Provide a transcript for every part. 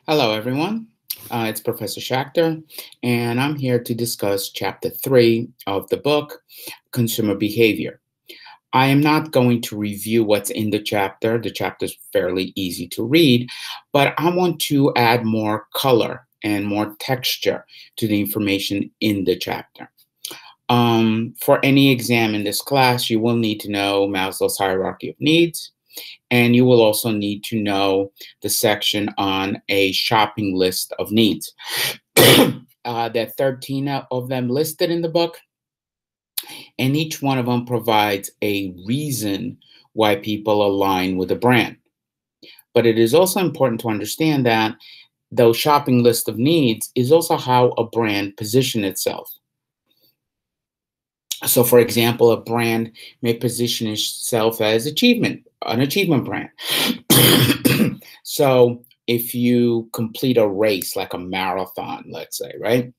Hello, everyone. It's Professor Schachter, and I'm here to discuss Chapter 3 of the book, Consumer Behavior. I am not going to review what's in the chapter. The chapter is fairly easy to read, but I want to add more color and more texture to the information in the chapter. For any exam in this class, you will need to know Maslow's hierarchy of needs. And you will also need to know the section on a shopping list of needs. There are 13 of them listed in the book, and each one of them provides a reason why people align with a brand. But it is also important to understand that those shopping list of needs is also how a brand positions itself. So, for example, a brand may position itself as an achievement brand. So, if you complete a race like a marathon, let's say, right,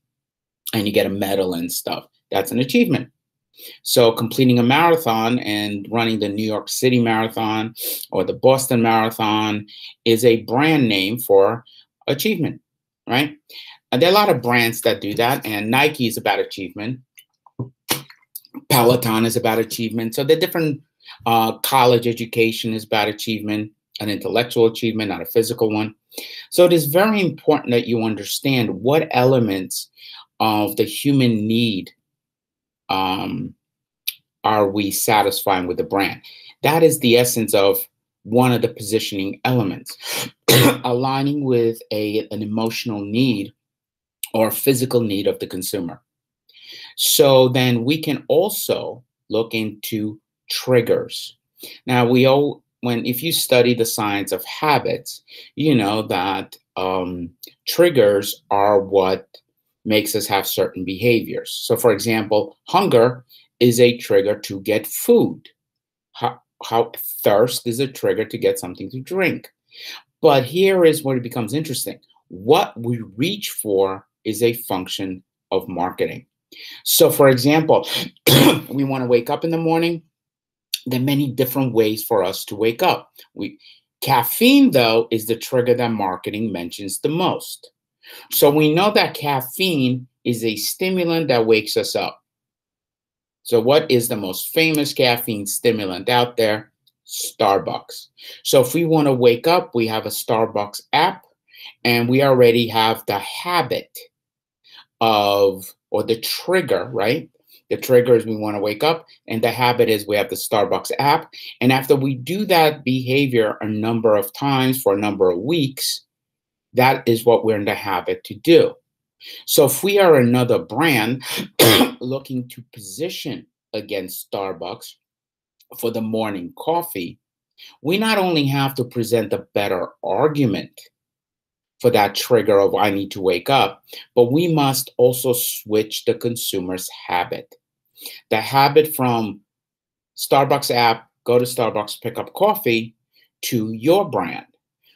and you get a medal and stuff, that's an achievement. So, completing a marathon and running the New York City Marathon or the Boston Marathon is a brand name for achievement, right? And there are a lot of brands that do that, and Nike is about achievement. Peloton is about achievement. So the different college education is about achievement, an intellectual achievement, not a physical one. So it is very important that you understand what elements of the human need are we satisfying with the brand. That is the essence of one of the positioning elements, aligning with an emotional need or physical need of the consumer. So then we can also look into triggers. Now, if you study the science of habits, you know that triggers are what makes us have certain behaviors. So, for example, hunger is a trigger to get food. How thirst is a trigger to get something to drink. But here is where it becomes interesting. What we reach for is a function of marketing. So, for example, we want to wake up in the morning. There are many different ways for us to wake up. Caffeine, though, is the trigger that marketing mentions the most. So we know that caffeine is a stimulant that wakes us up. So what is the most famous caffeine stimulant out there? Starbucks. So if we want to wake up, we have a Starbucks app, and we already have the habit or the trigger, right? The trigger is we want to wake up, and the habit is we have the Starbucks app. And after we do that behavior a number of times for a number of weeks, that is what we're in the habit to do. So if we are another brand looking to position against Starbucks for the morning coffee, we not only have to present a better argument for that trigger of I need to wake up, but we must also switch the consumer's habit. The habit from Starbucks app, go to Starbucks, pick up coffee, to your brand.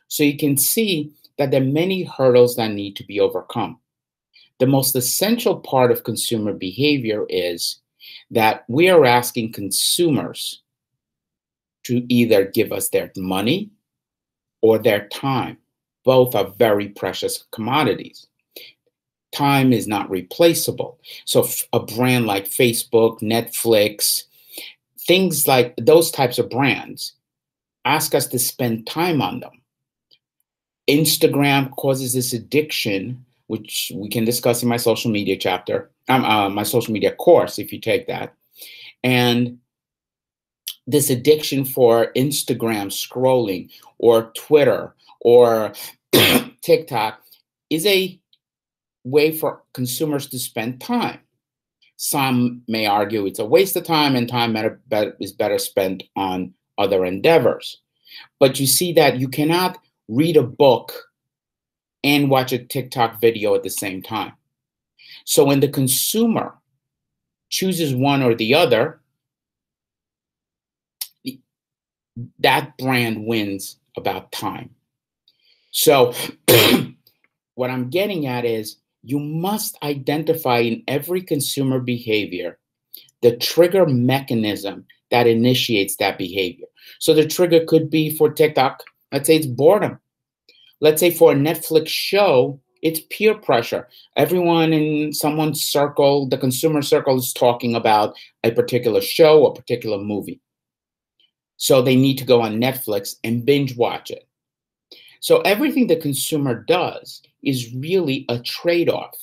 So you can see that there are many hurdles that need to be overcome. The most essential part of consumer behavior is that we are asking consumers to either give us their money or their time. Both are very precious commodities. Time is not replaceable. So a brand like Facebook, Netflix, things like those types of brands ask us to spend time on them. Instagram causes this addiction, which we can discuss in my social media chapter, my social media course, if you take that. And this addiction for Instagram scrolling or Twitter or TikTok is a way for consumers to spend time. Some may argue it's a waste of time, and time is better spent on other endeavors. But you see that you cannot read a book and watch a TikTok video at the same time. So when the consumer chooses one or the other, that brand wins about time. So what I'm getting at is you must identify in every consumer behavior the trigger mechanism that initiates that behavior. So the trigger could be for TikTok, let's say it's boredom. Let's say for a Netflix show, it's peer pressure. Everyone in someone's circle, the consumer circle, is talking about a particular show or particular movie. So they need to go on Netflix and binge watch it. So everything the consumer does is really a trade-off.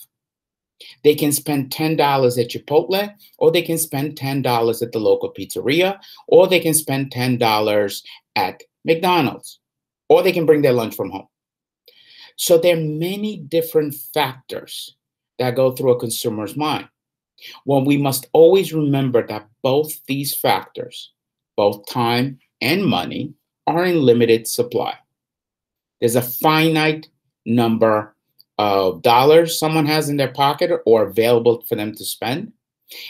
They can spend $10 at Chipotle, or they can spend $10 at the local pizzeria, or they can spend $10 at McDonald's, or they can bring their lunch from home. So there are many different factors that go through a consumer's mind. Well, we must always remember that both these factors, both time and money, are in limited supply. There's a finite number of dollars someone has in their pocket or available for them to spend,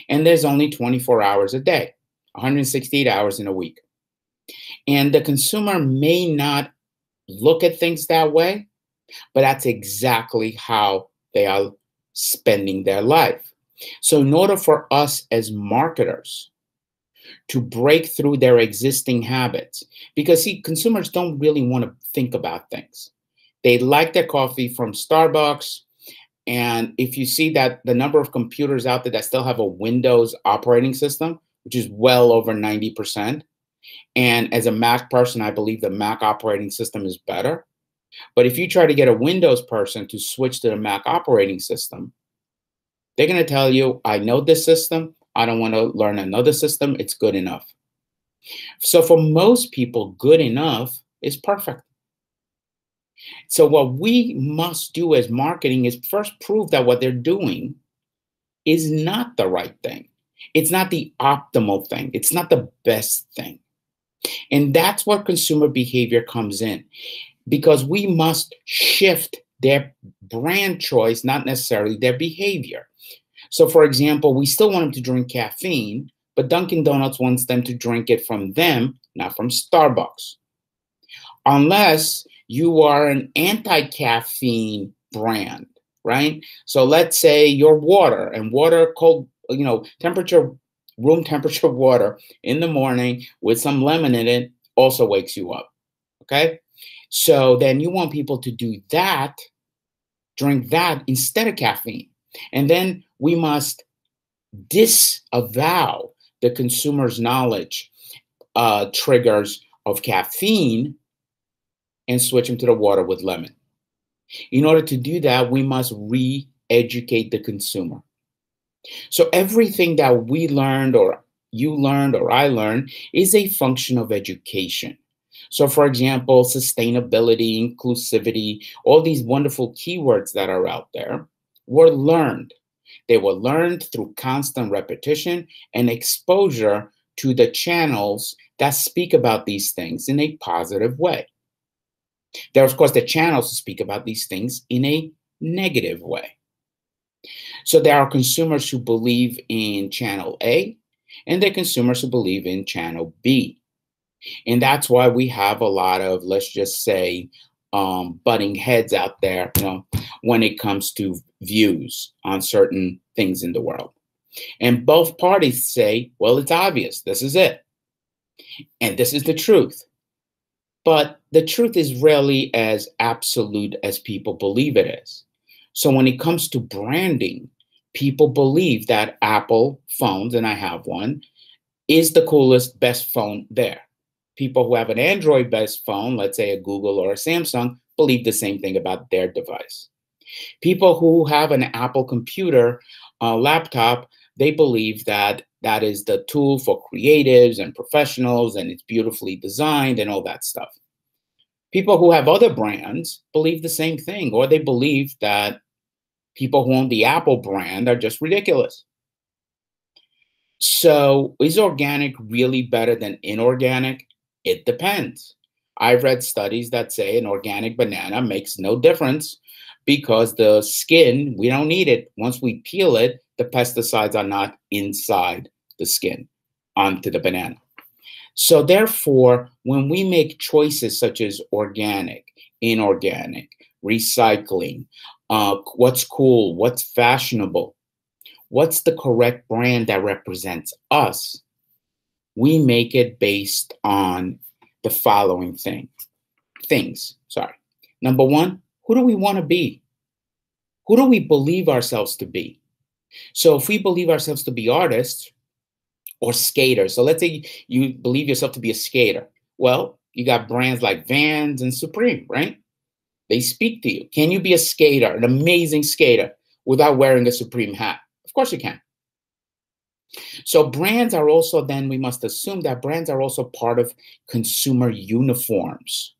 and there's only 24 hours a day, 168 hours in a week. And the consumer may not look at things that way, but that's exactly how they are spending their life. So in order for us as marketers to break through their existing habits, because see, consumers don't really want to think about things. They like their coffee from Starbucks. And if you see that the number of computers out there that still have a Windows operating system, which is well over 90%, and as a Mac person, I believe the Mac operating system is better. But if you try to get a Windows person to switch to the Mac operating system, they're going to tell you, I know this system. I don't want to learn another system. It's good enough. So for most people, good enough is perfect. So what we must do as marketing is first prove that what they're doing is not the right thing. It's not the optimal thing. It's not the best thing. And that's where consumer behavior comes in, because we must shift their brand choice, not necessarily their behavior. So for example, we still want them to drink caffeine, but Dunkin' Donuts wants them to drink it from them, not from Starbucks. Unless you are an anti-caffeine brand, right? So let's say your water and water, cold, temperature, room temperature water in the morning with some lemon in it also wakes you up, okay? So then you want people to do that, drink that instead of caffeine. And then we must disavow the consumer's knowledge triggers of caffeine and switch them to the water with lemon. In order to do that, we must re-educate the consumer. So everything that we learned or you learned or I learned is a function of education. So for example, sustainability, inclusivity, all these wonderful keywords that are out there were learned. They were learned through constant repetition and exposure to the channels that speak about these things in a positive way. There are, of course, the channels to speak about these things in a negative way. So there are consumers who believe in channel A, and there are consumers who believe in channel B. And that's why we have a lot of, let's just say, butting heads out there, when it comes to views on certain things in the world. And both parties say, well, it's obvious. This is it. And this is the truth. But the truth is rarely as absolute as people believe it is. So when it comes to branding, people believe that Apple phones, and I have one, is the coolest, best phone there. People who have an Android-based phone, let's say a Google or a Samsung, believe the same thing about their device. People who have an Apple computer, laptop, they believe that that is the tool for creatives and professionals, and it's beautifully designed and all that stuff. People who have other brands believe the same thing, or they believe that people who own the Apple brand are just ridiculous. So is organic really better than inorganic? It depends. I've read studies that say an organic banana makes no difference because the skin, we don't need it. Once we peel it, the pesticides are not inside the skin onto the banana. So therefore, when we make choices such as organic, inorganic, recycling, what's cool, what's fashionable, what's the correct brand that represents us, we make it based on the following things. Number one, who do we want to be? Who do we believe ourselves to be? So if we believe ourselves to be artists or skaters, so let's say you believe yourself to be a skater. Well, you got brands like Vans and Supreme, right? They speak to you. Can you be a skater, an amazing skater, without wearing a Supreme hat? Of course you can. So brands are also, then we must assume that brands are also part of consumer uniforms.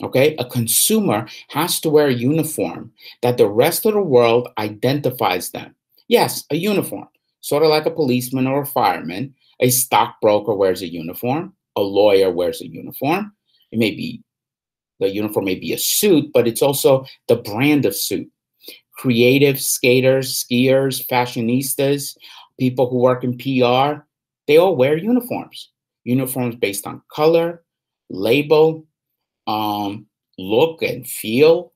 Okay, a consumer has to wear a uniform that the rest of the world identifies them. Yes, a uniform, sort of like a policeman or a fireman. A stockbroker wears a uniform. A lawyer wears a uniform. It may be, the uniform may be a suit, but it's also the brand of suit. Creative skaters, skiers, fashionistas, people who work in PR, they all wear uniforms. Uniforms based on color, label, look and feel.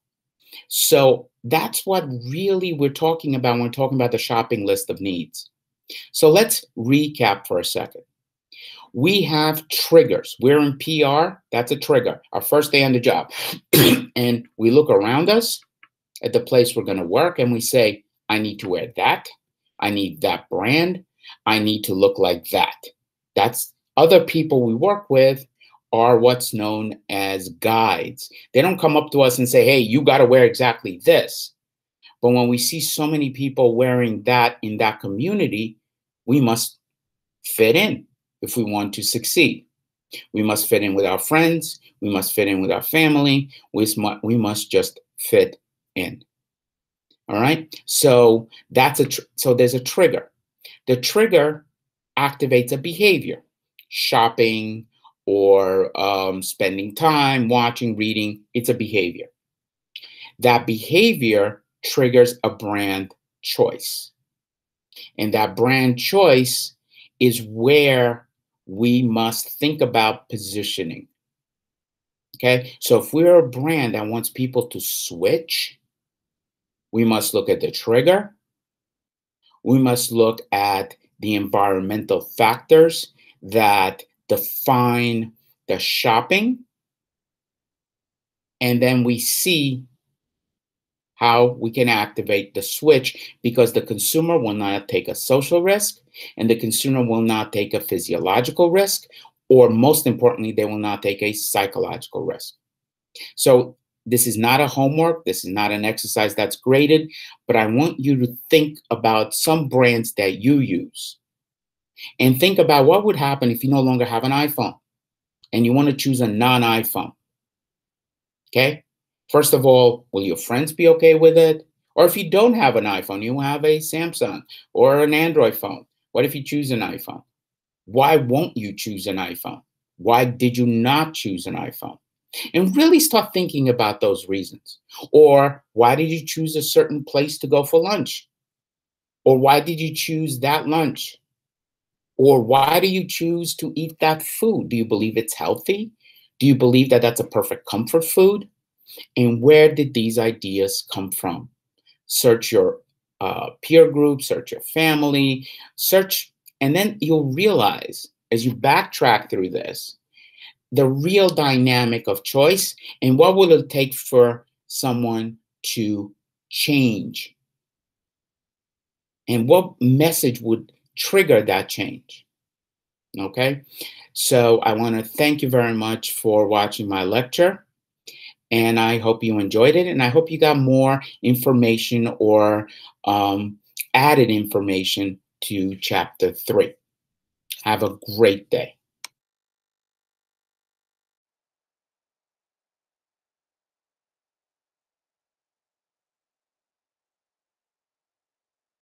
So that's what really we're talking about when we're talking about the shopping list of needs. So let's recap for a second. We have triggers. We're in PR, that's a trigger, our first day on the job. And we look around us at the place we're going to work and we say, I need to wear that. I need that brand. I need to look like that. That's other people we work with are what's known as guides. They don't come up to us and say, hey, you got to wear exactly this. But when we see so many people wearing that in that community, we must fit in if we want to succeed. We must fit in with our friends. We must fit in with our family. We must just fit in. All right. So so there's a trigger. The trigger activates a behavior, shopping or spending time, watching, reading. It's a behavior. That behavior triggers a brand choice. And that brand choice is where we must think about positioning. Okay. So if we're a brand that wants people to switch, we must look at the trigger. We must look at the environmental factors that define the shopping. And then we see how we can activate the switch, because the consumer will not take a social risk and the consumer will not take a physiological risk, or most importantly, they will not take a psychological risk. So this is not a homework. This is not an exercise that's graded, but I want you to think about some brands that you use and think about what would happen if you no longer have an iPhone and you want to choose a non-iPhone. Okay. First of all, will your friends be okay with it? Or if you don't have an iPhone, you have a Samsung or an Android phone. What if you choose an iPhone? Why won't you choose an iPhone? Why did you not choose an iPhone? And really start thinking about those reasons. Or why did you choose a certain place to go for lunch? Or why did you choose that lunch? Or why do you choose to eat that food? Do you believe it's healthy? Do you believe that that's a perfect comfort food? And where did these ideas come from? Search your peer group, search your family, search, and then you'll realize as you backtrack through this, the real dynamic of choice and what will it take for someone to change and what message would trigger that change. Okay, so I want to thank you very much for watching my lecture, and I hope you enjoyed it, and I hope you got more information or added information to chapter 3. Have a great day.